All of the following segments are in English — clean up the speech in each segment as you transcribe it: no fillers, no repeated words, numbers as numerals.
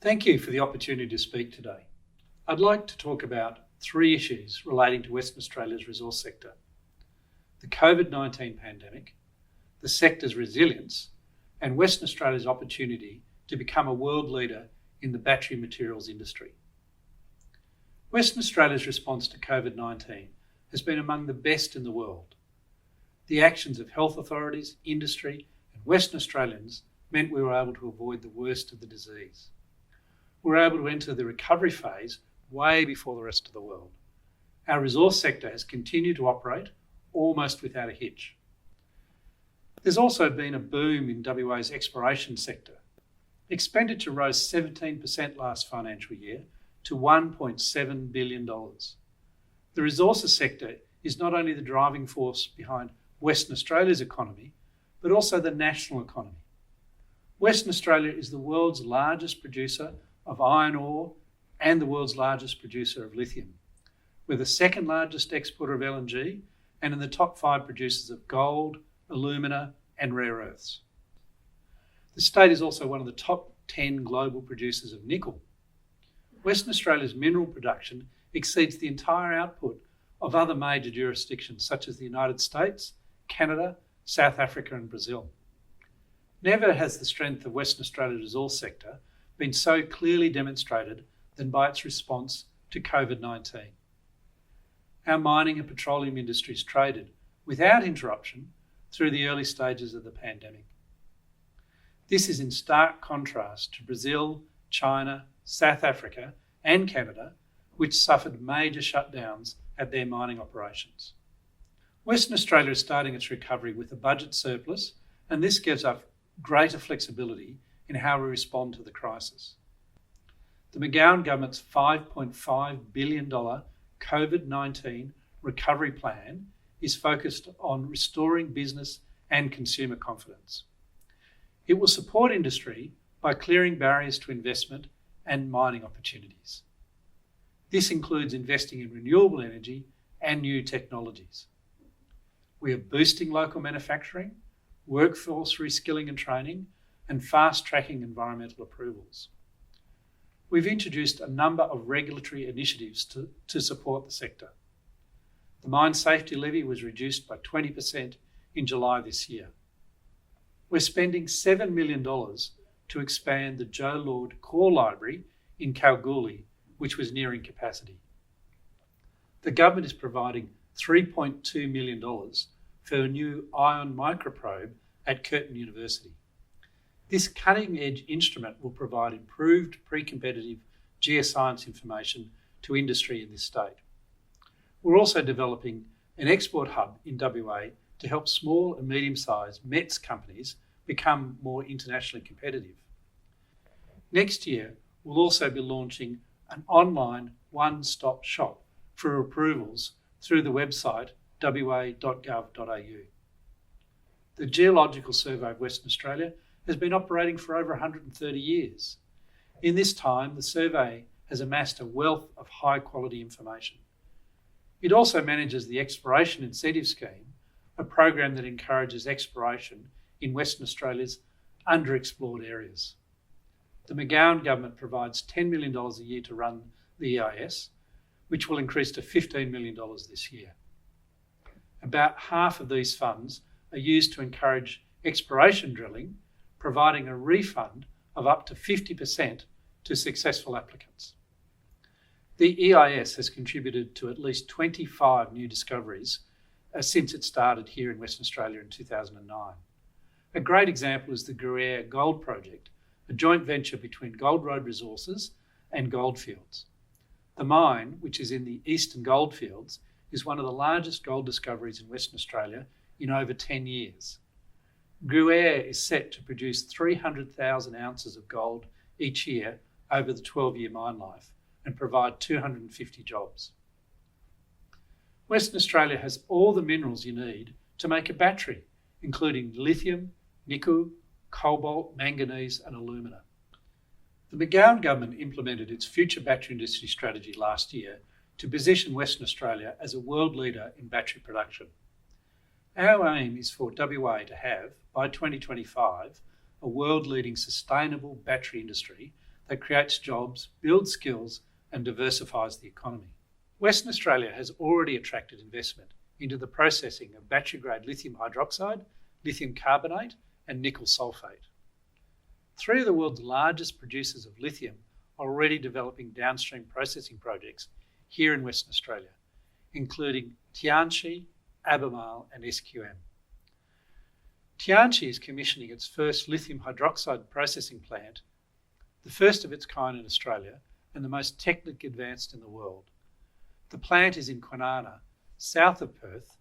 Thank you for the opportunity to speak today. I'd like to talk about three issues relating to Western Australia's resource sector: the COVID-19 pandemic, the sector's resilience, and Western Australia's opportunity to become a world leader in the battery materials industry. Western Australia's response to COVID-19 has been among the best in the world. The actions of health authorities, industry, and Western Australians meant we were able to avoid the worst of the disease. We were able to enter the recovery phase way before the rest of the world. Our resource sector has continued to operate almost without a hitch. There's also been a boom in WA's exploration sector. Expenditure rose 17% last financial year to $1.7 billion. The resources sector is not only the driving force behind Western Australia's economy, but also the national economy. Western Australia is the world's largest producer of iron ore and the world's largest producer of lithium. We're the second largest exporter of LNG and in the top 5 producers of gold, alumina and rare earths. The state is also one of the top 10 global producers of nickel. Western Australia's mineral production exceeds the entire output of other major jurisdictions such as the United States, Canada, South Africa and Brazil. Never has the strength of Western Australia's resource sector been so clearly demonstrated than by its response to COVID-19. Our mining and petroleum industries traded without interruption through the early stages of the pandemic. This is in stark contrast to Brazil, China, South Africa and Canada, which suffered major shutdowns at their mining operations. Western Australia is starting its recovery with a budget surplus, and this gives us greater flexibility in how we respond to the crisis. The McGowan government's $5.5 billion COVID-19 recovery plan is focused on restoring business and consumer confidence. It will support industry by clearing barriers to investment and mining opportunities. This includes investing in renewable energy and new technologies. We are boosting local manufacturing, workforce reskilling and training, and fast-tracking environmental approvals. We've introduced a number of regulatory initiatives to support the sector. The mine safety levy was reduced by 20% in July this year. We're spending $7 million to expand the Joe Lord Core Library in Kalgoorlie, which was nearing capacity. The government is providing $3.2 million for a new ion microprobe at Curtin University. This cutting-edge instrument will provide improved pre-competitive geoscience information to industry in this state. We're also developing an export hub in WA to help small and medium-sized METS companies become more internationally competitive. Next year, we'll also be launching an online one-stop shop for approvals through the website wa.gov.au. The Geological Survey of Western Australia has been operating for over 130 years. In this time, the survey has amassed a wealth of high-quality information. It also manages the Exploration Incentive Scheme, a program that encourages exploration in Western Australia's underexplored areas. The McGowan government provides $10 million a year to run the EIS, which will increase to $15 million this year. About half of these funds are used to encourage exploration drilling, providing a refund of up to 50% to successful applicants. The EIS has contributed to at least 25 new discoveries since it started here in Western Australia in 2009. A great example is the Gruyere Gold Project, a joint venture between Gold Road Resources and Goldfields. The mine, which is in the Eastern Goldfields, is one of the largest gold discoveries in Western Australia in over 10 years. Gruyere is set to produce 300,000 ounces of gold each year over the 12-year mine life and provide 250 jobs. Western Australia has all the minerals you need to make a battery, including lithium, nickel, cobalt, manganese and alumina. The McGowan government implemented its future battery industry strategy last year to position Western Australia as a world leader in battery production. Our aim is for WA to have, by 2025, a world-leading sustainable battery industry that creates jobs, builds skills and diversifies the economy. Western Australia has already attracted investment into the processing of battery-grade lithium hydroxide, lithium carbonate and nickel sulfate. Three of the world's largest producers of lithium are already developing downstream processing projects here in Western Australia, including Tianqi, Albemarle and SQM. Tianqi is commissioning its first lithium hydroxide processing plant, the first of its kind in Australia and the most technically advanced in the world. The plant is in Kwinana, south of Perth,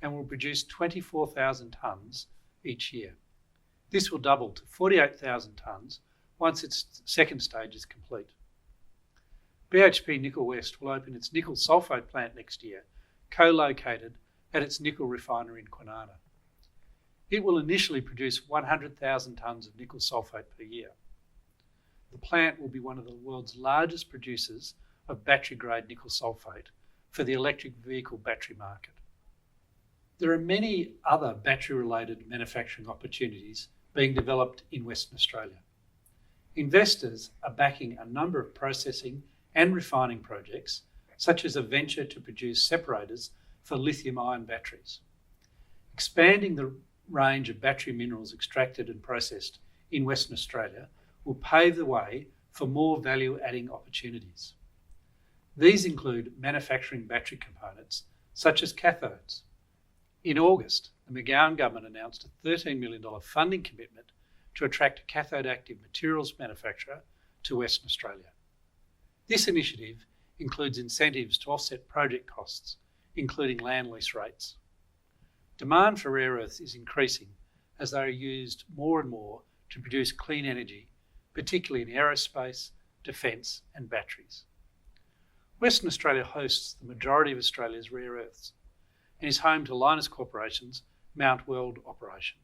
and will produce 24,000 tonnes each year. This will double to 48,000 tonnes once its second stage is complete. BHP Nickel West will open its nickel sulfate plant next year, co-located at its nickel refinery in Kwinana. It will initially produce 100,000 tonnes of nickel sulfate per year. The plant will be one of the world's largest producers of battery-grade nickel sulfate for the electric vehicle battery market. There are many other battery-related manufacturing opportunities being developed in Western Australia. Investors are backing a number of processing and refining projects, such as a venture to produce separators for lithium-ion batteries. Expanding the range of battery minerals extracted and processed in Western Australia will pave the way for more value-adding opportunities. These include manufacturing battery components, such as cathodes. In August, the McGowan government announced a $13 million funding commitment to attract a cathode active materials manufacturer to Western Australia. This initiative includes incentives to offset project costs, including land lease rates. Demand for rare earths is increasing as they are used more and more to produce clean energy, particularly in aerospace, defence and batteries. Western Australia hosts the majority of Australia's rare earths and is home to Lynas Corporation's Mount Weld operation.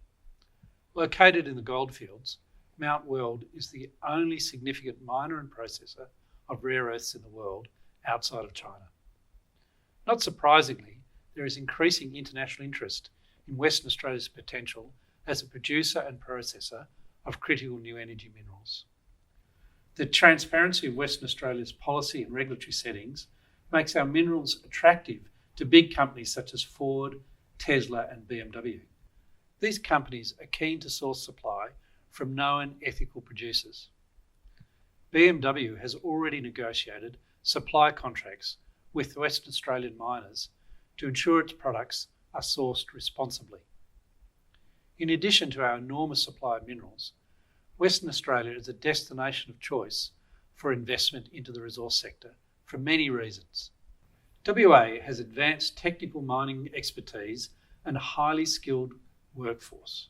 Located in the goldfields, Mount Weld is the only significant miner and processor of rare earths in the world outside of China. Not surprisingly, there is increasing international interest in Western Australia's potential as a producer and processor of critical new energy minerals. The transparency of Western Australia's policy and regulatory settings makes our minerals attractive to big companies such as Ford, Tesla and BMW. These companies are keen to source supply from known ethical producers. BMW has already negotiated supply contracts with Western Australian miners to ensure its products are sourced responsibly. In addition to our enormous supply of minerals, Western Australia is a destination of choice for investment into the resource sector for many reasons. WA has advanced technical mining expertise and a highly skilled workforce.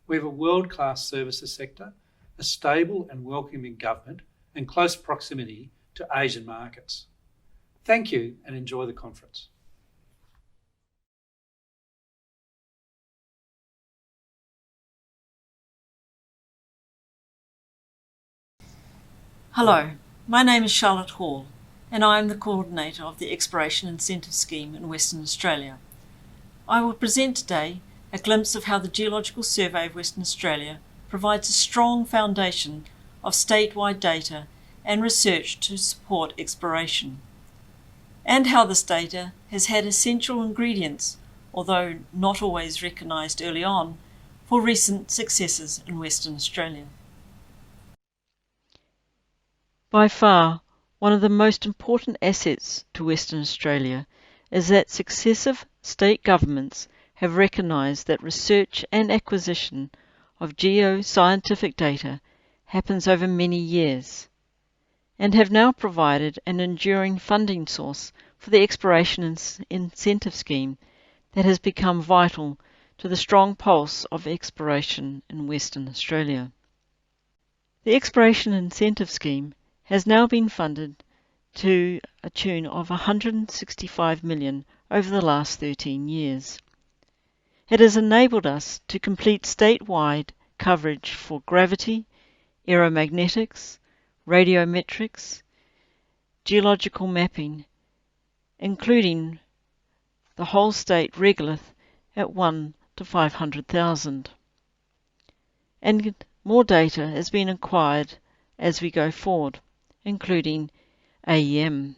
We have a world-class services sector, a stable and welcoming government, and close proximity to Asian markets. Thank you and enjoy the conference. Hello, my name is Charlotte Hall and I am the coordinator of the Exploration Incentive Scheme in Western Australia. I will present today a glimpse of how the Geological Survey of Western Australia provides a strong foundation of statewide data and research to support exploration, and how this data has had essential ingredients, although not always recognised early on, for recent successes in Western Australia. By far, one of the most important assets to Western Australia is that successive state governments have recognised that research and acquisition of geoscientific data happens over many years, and have now provided an enduring funding source for the Exploration Incentive Scheme that has become vital to the strong pulse of exploration in Western Australia. The Exploration Incentive Scheme has now been funded to a tune of $165 million over the last 13 years. It has enabled us to complete statewide coverage for gravity, aeromagnetics, radiometrics, geological mapping, including the whole state regolith at 1 to 500,000. And more data has been acquired as we go forward, including AEM.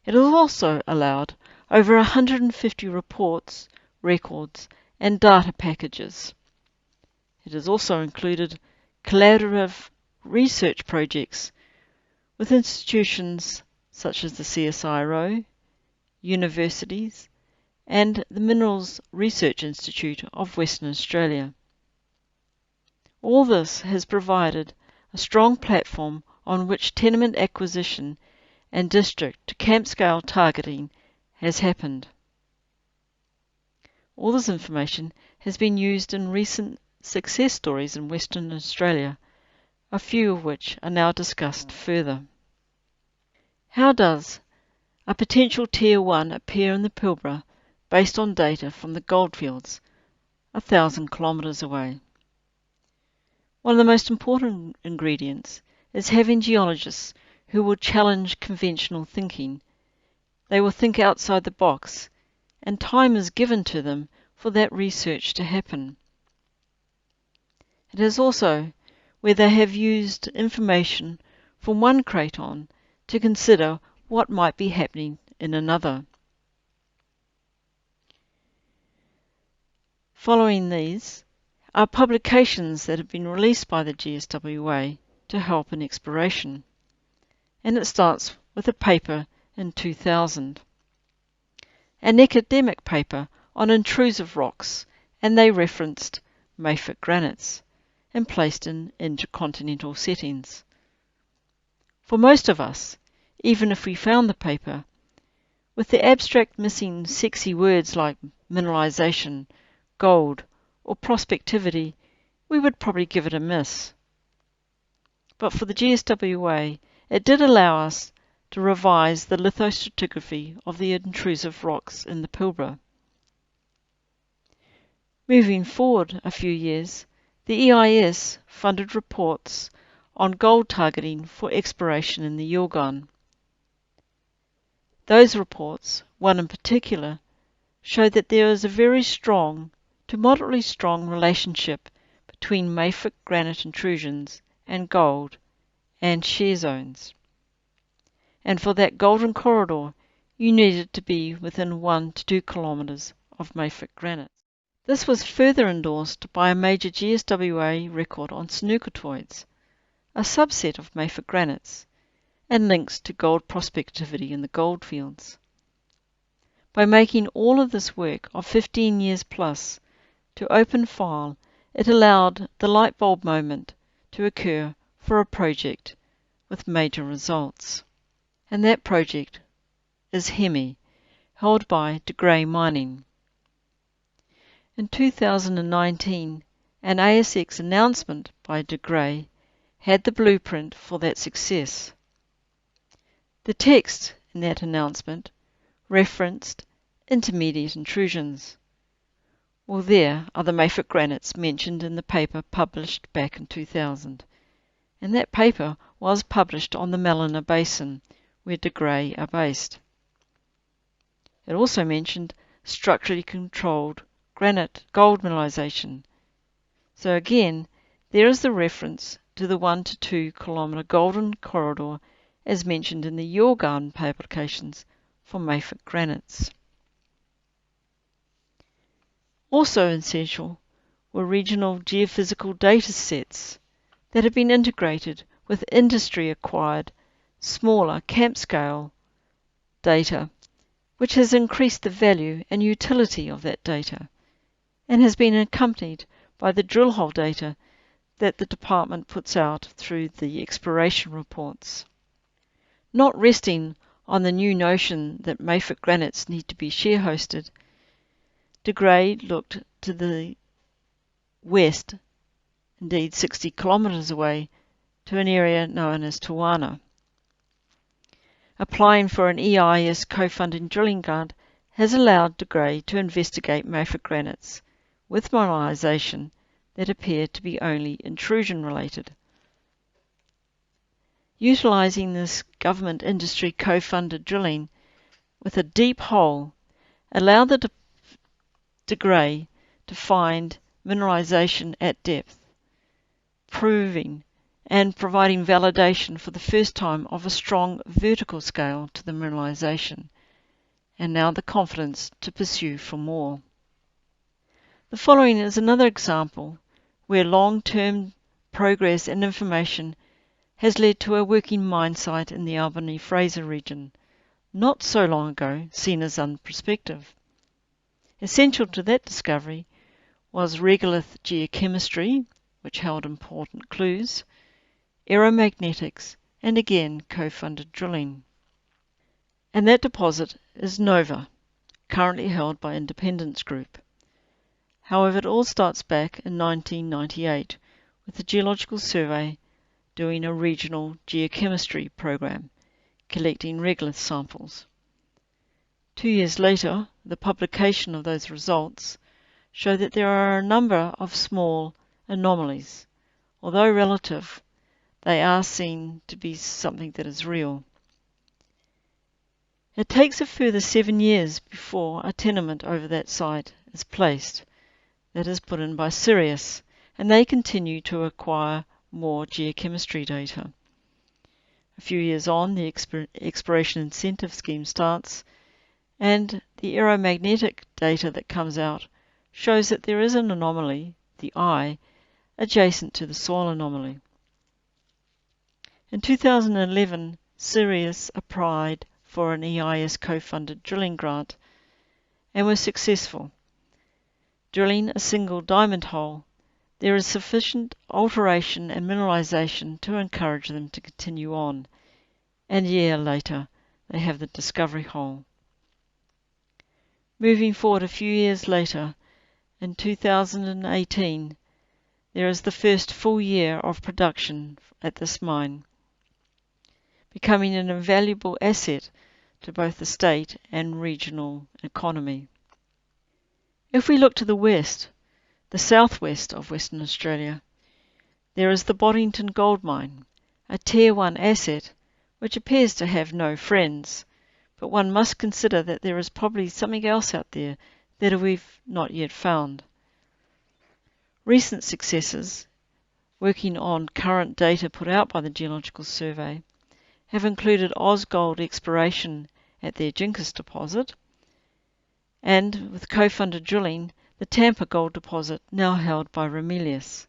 It has also allowed over 150 reports, records and data packages. It has also included collaborative research projects with institutions such as the CSIRO, universities and the Minerals Research Institute of Western Australia. All this has provided a strong platform on which tenement acquisition and district to camp scale targeting has happened. All this information has been used in recent success stories in Western Australia, a few of which are now discussed further. How does a potential Tier 1 appear in the Pilbara based on data from the goldfields 1,000 kilometres away? One of the most important ingredients is having geologists who will challenge conventional thinking. They will think outside the box, and time is given to them for that research to happen. It is also where they have used information from one craton to consider what might be happening in another. Following these are publications that have been released by the GSWA to help in exploration, and it starts with a paper in 2000. An academic paper on intrusive rocks, and they referenced mafic granites and placed in intercontinental settings. For most of us, even if we found the paper, with the abstract missing sexy words like mineralization, gold, or prospectivity, we would probably give it a miss. But for the GSWA, it did allow us to revise the lithostratigraphy of the intrusive rocks in the Pilbara. Moving forward a few years, the EIS funded reports on gold targeting for exploration in the Yilgarn. Those reports, one in particular, showed that there is a very strong to moderately strong relationship between mafic granite intrusions and gold and shear zones. And for that golden corridor, you needed to be within 1 to 2 kilometres of mafic granite. This was further endorsed by a major GSWA record on snookertoids, a subset of mafic granites, and links to gold prospectivity in the goldfields. By making all of this work of 15 years plus to open file, it allowed the light bulb moment to occur for a project with major results. And that project is Hemi, held by De Grey Mining. In 2019, an ASX announcement by De Grey had the blueprint for that success. The text in that announcement referenced intermediate intrusions. Well, there are the mafic granites mentioned in the paper published back in 2000, and that paper was published on the Malina Basin, where De Grey are based. It also mentioned structurally controlled granite gold mineralization. So again, there is the reference to the 1 to 2 kilometre golden corridor as mentioned in the Yilgarn publications for mafic granites. Also essential were regional geophysical data sets that have been integrated with industry-acquired, smaller camp-scale data, which has increased the value and utility of that data, and has been accompanied by the drill hole data that the department puts out through the exploration reports. Not resting on the new notion that mafic granites need to be shear-hosted, De Grey looked to the west, indeed 60 kilometres away, to an area known as Tawana. Applying for an EIS co-funding drilling grant has allowed De Grey to investigate mafic granites with mineralisation that appear to be only intrusion-related. Utilising this government industry co-funded drilling with a deep hole allowed the De Grey to find mineralisation at depth, proving and providing validation for the first time of a strong vertical scale to the mineralisation, and now the confidence to pursue for more. The following is another example where long-term progress and information has led to a working mine site in the Albany-Fraser region, not so long ago seen as unprospective. Essential to that discovery was regolith geochemistry, which held important clues, aeromagnetics, and again co-funded drilling. And that deposit is Nova, currently held by Independence Group. However, it all starts back in 1998 with the Geological Survey doing a regional geochemistry program, collecting regolith samples. 2 years later, the publication of those results show that there are a number of small anomalies. Although relative, they are seen to be something that is real. It takes a further 7 years before a tenement over that site is placed. That is put in by Sirius, and they continue to acquire more geochemistry data. A few years on, the exploration incentive scheme starts, and the aeromagnetic data that comes out shows that there is an anomaly, the I, adjacent to the soil anomaly. In 2011, Sirius applied for an EIS co-funded drilling grant and was successful. Drilling a single diamond hole, there is sufficient alteration and mineralisation to encourage them to continue on, and a year later they have the discovery hole. Moving forward a few years later, in 2018, there is the first full year of production at this mine, becoming an invaluable asset to both the state and regional economy. If we look to the west, the southwest of Western Australia, there is the Boddington Gold Mine, a Tier 1 asset which appears to have no friends, but one must consider that there is probably something else out there that we've not yet found. Recent successes, working on current data put out by the Geological Survey, have included Ausgold exploration at their Jinkus deposit, and with co-funded drilling, the Tampa gold deposit now held by Ramelius.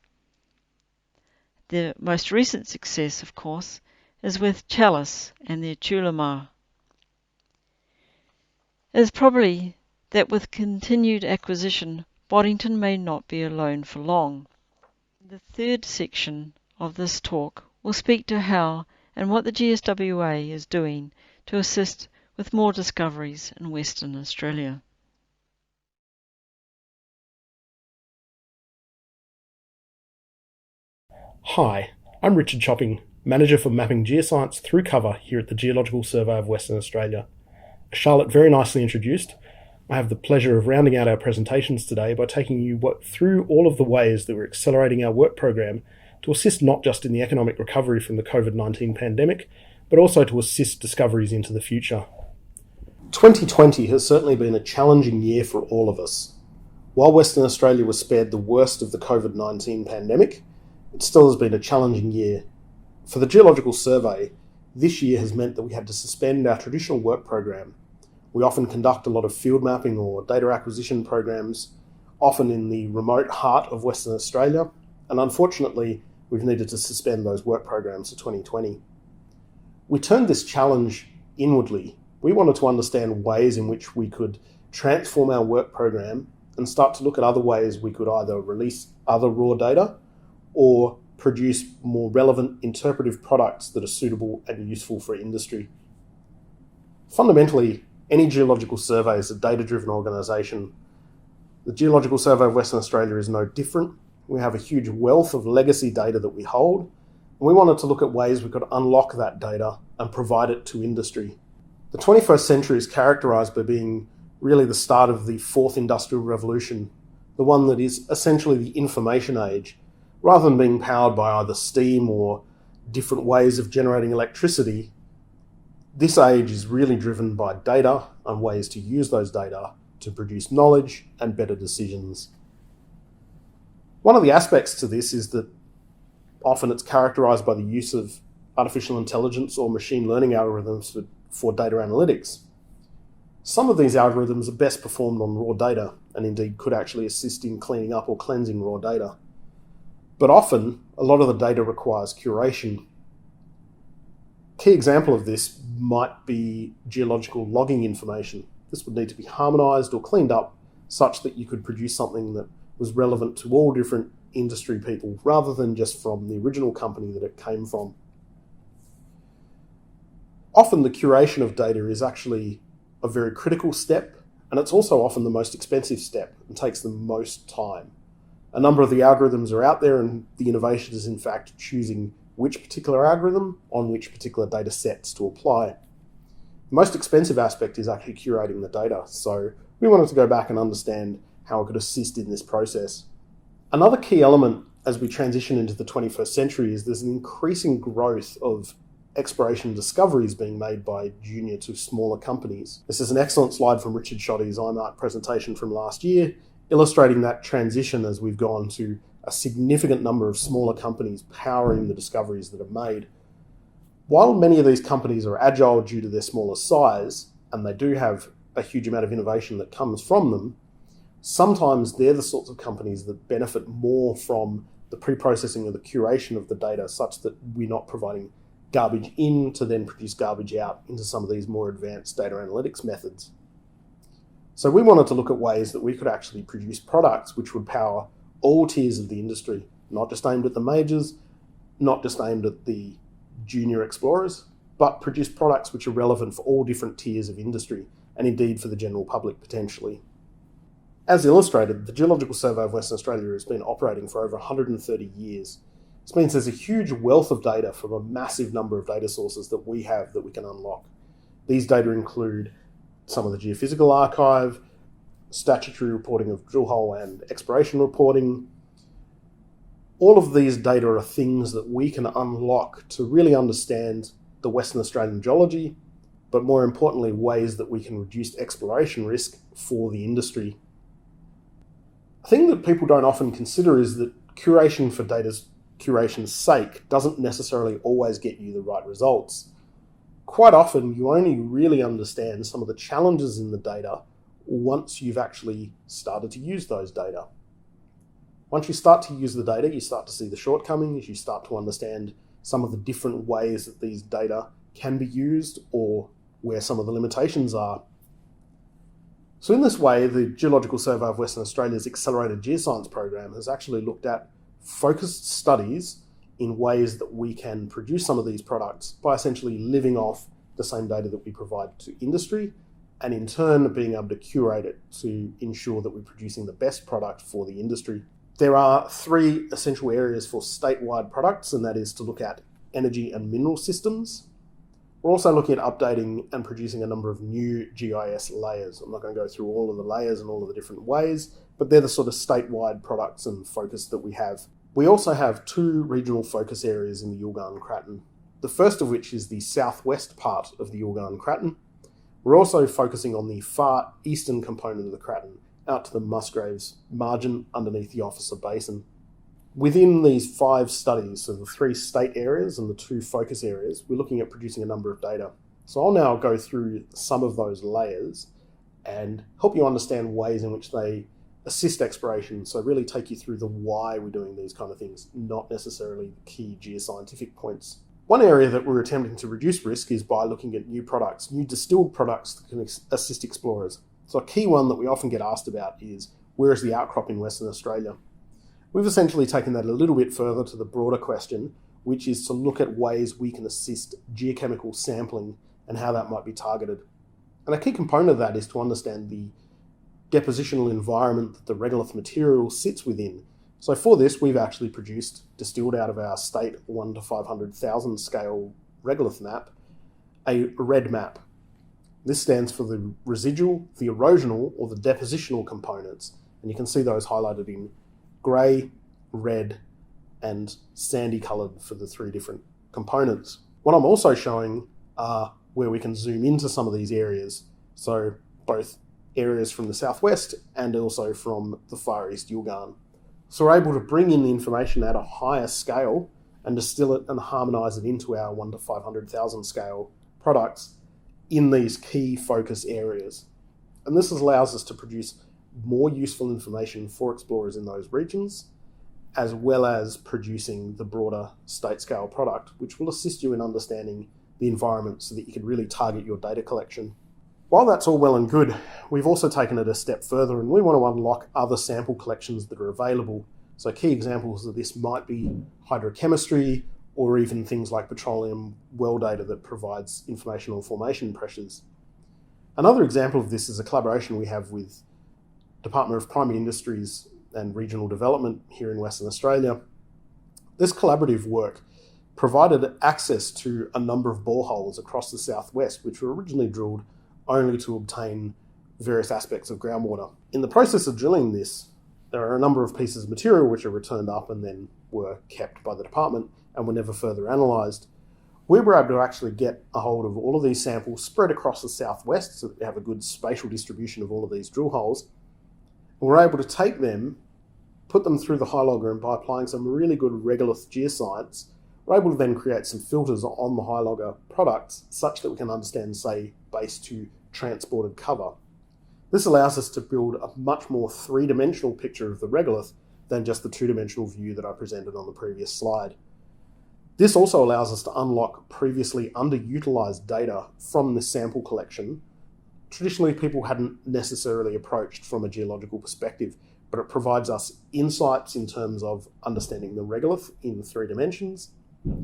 The most recent success, of course, is with Chalice and their Tulamar. It is probably that with continued acquisition, Boddington may not be alone for long. The third section of this talk will speak to how and what the GSWA is doing to assist with more discoveries in Western Australia. Hi, I'm Richard Chopping, Manager for Mapping Geoscience through cover here at the Geological Survey of Western Australia. As Charlotte very nicely introduced, I have the pleasure of rounding out our presentations today by taking you through all of the ways that we're accelerating our work program to assist not just in the economic recovery from the COVID-19 pandemic, but also to assist discoveries into the future. 2020 has certainly been a challenging year for all of us. While Western Australia was spared the worst of the COVID-19 pandemic, it still has been a challenging year. For the Geological Survey, this year has meant that we had to suspend our traditional work program. We often conduct a lot of field mapping or data acquisition programs, often in the remote heart of Western Australia, and unfortunately, we've needed to suspend those work programs for 2020. We turned this challenge inwardly. We wanted to understand ways in which we could transform our work program and start to look at other ways we could either release other raw data or produce more relevant interpretive products that are suitable and useful for industry. Fundamentally, any geological survey is a data-driven organisation. The Geological Survey of Western Australia is no different. We have a huge wealth of legacy data that we hold, and we wanted to look at ways we could unlock that data and provide it to industry. The 21st century is characterised by being really the start of the fourth industrial revolution, the one that is essentially the information age. Rather than being powered by either steam or different ways of generating electricity, this age is really driven by data and ways to use those data to produce knowledge and better decisions. One of the aspects to this is that Often it's characterised by the use of artificial intelligence or machine learning algorithms for data analytics. Some of these algorithms are best performed on raw data and indeed could actually assist in cleaning up or cleansing raw data. But often, a lot of the data requires curation. A key example of this might be geological logging information. This would need to be harmonised or cleaned up such that you could produce something that was relevant to all different industry people rather than just from the original company that it came from. Often the curation of data is actually a very critical step, and it's also often the most expensive step and takes the most time. A number of the algorithms are out there, and the innovation is in fact choosing which particular algorithm on which particular data sets to apply. The most expensive aspect is actually curating the data, so we wanted to go back and understand how it could assist in this process. Another key element as we transition into the 21st century is there's an increasing growth of exploration discoveries being made by junior to smaller companies. This is an excellent slide from Richard Schoddy's IMARC presentation from last year, illustrating that transition as we've gone to a significant number of smaller companies powering the discoveries that are made. While many of these companies are agile due to their smaller size, and they do have a huge amount of innovation that comes from them, sometimes they're the sorts of companies that benefit more from the pre-processing or the curation of the data such that we're not providing garbage in to then produce garbage out into some of these more advanced data analytics methods. So we wanted to look at ways that we could actually produce products which would power all tiers of the industry, not just aimed at the majors, not just aimed at the junior explorers, but produce products which are relevant for all different tiers of industry and indeed for the general public potentially. As illustrated, the Geological Survey of Western Australia has been operating for over 130 years. This means there's a huge wealth of data from a massive number of data sources that we have that we can unlock. These data include some of the geophysical archive, statutory reporting of drill hole and exploration reporting. All of these data are things that we can unlock to really understand the Western Australian geology, but more importantly, ways that we can reduce exploration risk for the industry. A thing that people don't often consider is that curation for data's curation's sake doesn't necessarily always get you the right results. Quite often, you only really understand some of the challenges in the data once you've actually started to use those data. Once you start to use the data, you start to see the shortcomings, you start to understand some of the different ways that these data can be used or where some of the limitations are. So in this way, the Geological Survey of Western Australia's Accelerated Geoscience program has actually looked at focused studies in ways that we can produce some of these products by essentially living off the same data that we provide to industry, and in turn being able to curate it to ensure that we're producing the best product for the industry. There are three essential areas for statewide products, and that is to look at energy and mineral systems. We're also looking at updating and producing a number of new GIS layers. I'm not going to go through all of the layers and all of the different ways, but they're the sort of statewide products and focus that we have. We also have two regional focus areas in the Yilgarn Craton, the first of which is the southwest part of the Yilgarn Craton. We're also focusing on the far eastern component of the Craton, out to the Musgraves margin underneath the Officer Basin. Within these 5 studies, so the 3 state areas and the 2 focus areas, we're looking at producing a number of data. So I'll now go through some of those layers and help you understand ways in which they assist exploration, so really take you through the why we're doing these kind of things, not necessarily the key geoscientific points. One area that we're attempting to reduce risk is by looking at new products, new distilled products that can assist explorers. So a key one that we often get asked about is, where is the outcrop in Western Australia? We've essentially taken that a little bit further to the broader question, which is to look at ways we can assist geochemical sampling and how that might be targeted. And a key component of that is to understand the depositional environment that the regolith material sits within. So for this, we've actually produced, distilled out of our state 1 to 500,000 scale regolith map, a RED map. This stands for the residual, the erosional, or the depositional components. And you can see those highlighted in grey, red, and sandy coloured for the 3 different components. What I'm also showing are where we can zoom into some of these areas. So both areas from the southwest and also from the far east Yilgarn. So we're able to bring in the information at a higher scale and distill it and harmonise it into our 1 to 500,000 scale products in these key focus areas. And this allows us to produce more useful information for explorers in those regions, as well as producing the broader state scale product, which will assist you in understanding the environment so that you can really target your data collection. While that's all well and good, we've also taken it a step further, and we want to unlock other sample collections that are available. So key examples of this might be hydrochemistry, or even things like petroleum well data that provides information on formation pressures. Another example of this is a collaboration we have with Department of Primary Industries and Regional Development here in Western Australia. This collaborative work provided access to a number of boreholes across the southwest, which were originally drilled only to obtain various aspects of groundwater. In the process of drilling this, there are a number of pieces of material which are returned up and then were kept by the department and were never further analysed. We were able to actually get a hold of all of these samples spread across the southwest so that we have a good spatial distribution of all of these drill holes. And we're able to take them, put them through the high logger, and by applying some really good regolith geoscience, we're able to then create some filters on the high logger products such that we can understand, say, base to transported cover. This allows us to build a much more three-dimensional picture of the regolith than just the two-dimensional view that I presented on the previous slide. This also allows us to unlock previously underutilized data from this sample collection. Traditionally, people hadn't necessarily approached from a geological perspective, but it provides us insights in terms of understanding the regolith in 3 dimensions.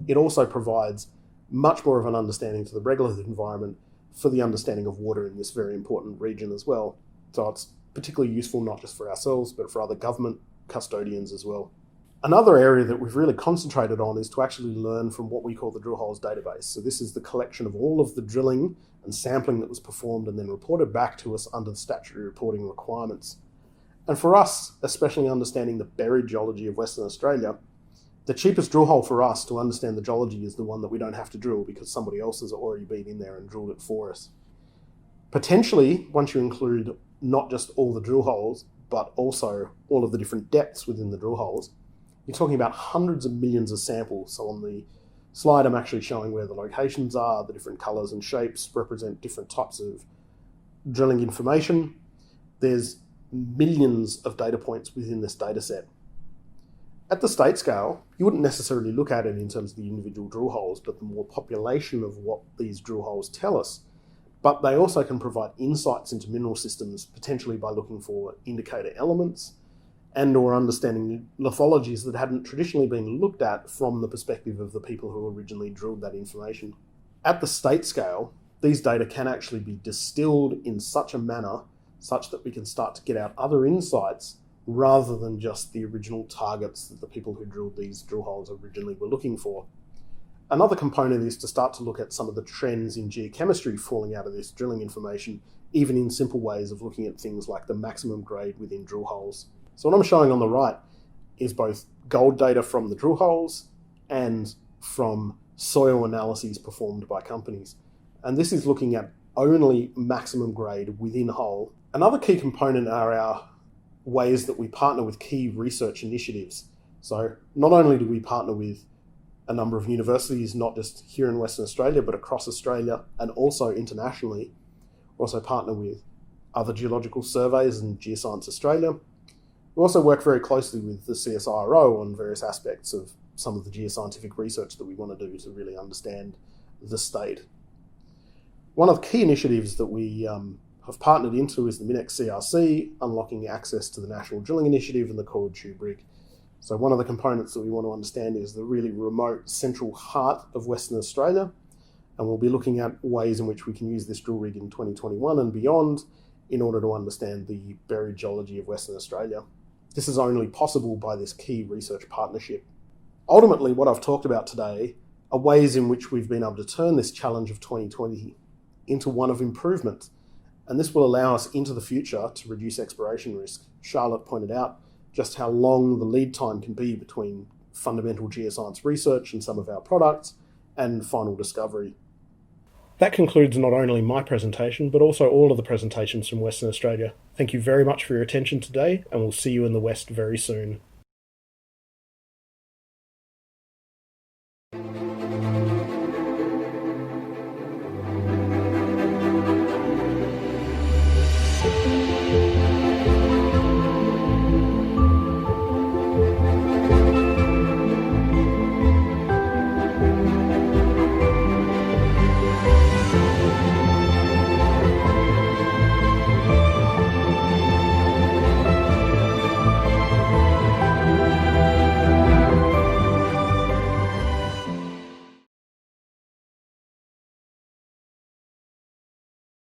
It also provides much more of an understanding to the regolith environment for the understanding of water in this very important region as well. So it's particularly useful not just for ourselves, but for other government custodians as well. Another area that we've really concentrated on is to actually learn from what we call the drill holes database. So this is the collection of all of the drilling and sampling that was performed and then reported back to us under the statutory reporting requirements. And for us, especially understanding the buried geology of Western Australia, the cheapest drill hole for us to understand the geology is the one that we don't have to drill because somebody else has already been in there and drilled it for us. Potentially, once you include not just all the drill holes, but also all of the different depths within the drill holes, you're talking about hundreds of millions of samples. So on the slide, I'm actually showing where the locations are. The different colours and shapes represent different types of drilling information. There's millions of data points within this data set. At the state scale, you wouldn't necessarily look at it in terms of the individual drill holes, but the more population of what these drill holes tell us. But they also can provide insights into mineral systems, potentially by looking for indicator elements and or understanding lithologies that hadn't traditionally been looked at from the perspective of the people who originally drilled that information. At the state scale, these data can actually be distilled in such a manner such that we can start to get out other insights rather than just the original targets that the people who drilled these drill holes originally were looking for. Another component is to start to look at some of the trends in geochemistry falling out of this drilling information, even in simple ways of looking at things like the maximum grade within drill holes. So what I'm showing on the right is both gold data from the drill holes and from soil analyses performed by companies. And this is looking at only maximum grade within hole. Another key component are our ways that we partner with key research initiatives. So not only do we partner with a number of universities, not just here in Western Australia, but across Australia and also internationally, we also partner with other geological surveys and Geoscience Australia. We also work very closely with the CSIRO on various aspects of some of the geoscientific research that we want to do to really understand the state. One of the key initiatives that we have partnered into is the MINEX CRC, unlocking access to the National Drilling Initiative and the Coiled Tube Rig. So one of the components that we want to understand is the really remote central heart of Western Australia, and we'll be looking at ways in which we can use this drill rig in 2021 and beyond in order to understand the buried geology of Western Australia. This is only possible by this key research partnership. Ultimately, what I've talked about today are ways in which we've been able to turn this challenge of 2020 into one of improvement, and this will allow us into the future to reduce exploration risk. Charlotte pointed out just how long the lead time can be between fundamental geoscience research and some of our products and final discovery. That concludes not only my presentation, but also all of the presentations from Western Australia. Thank you very much for your attention today, and we'll see you in the West very soon.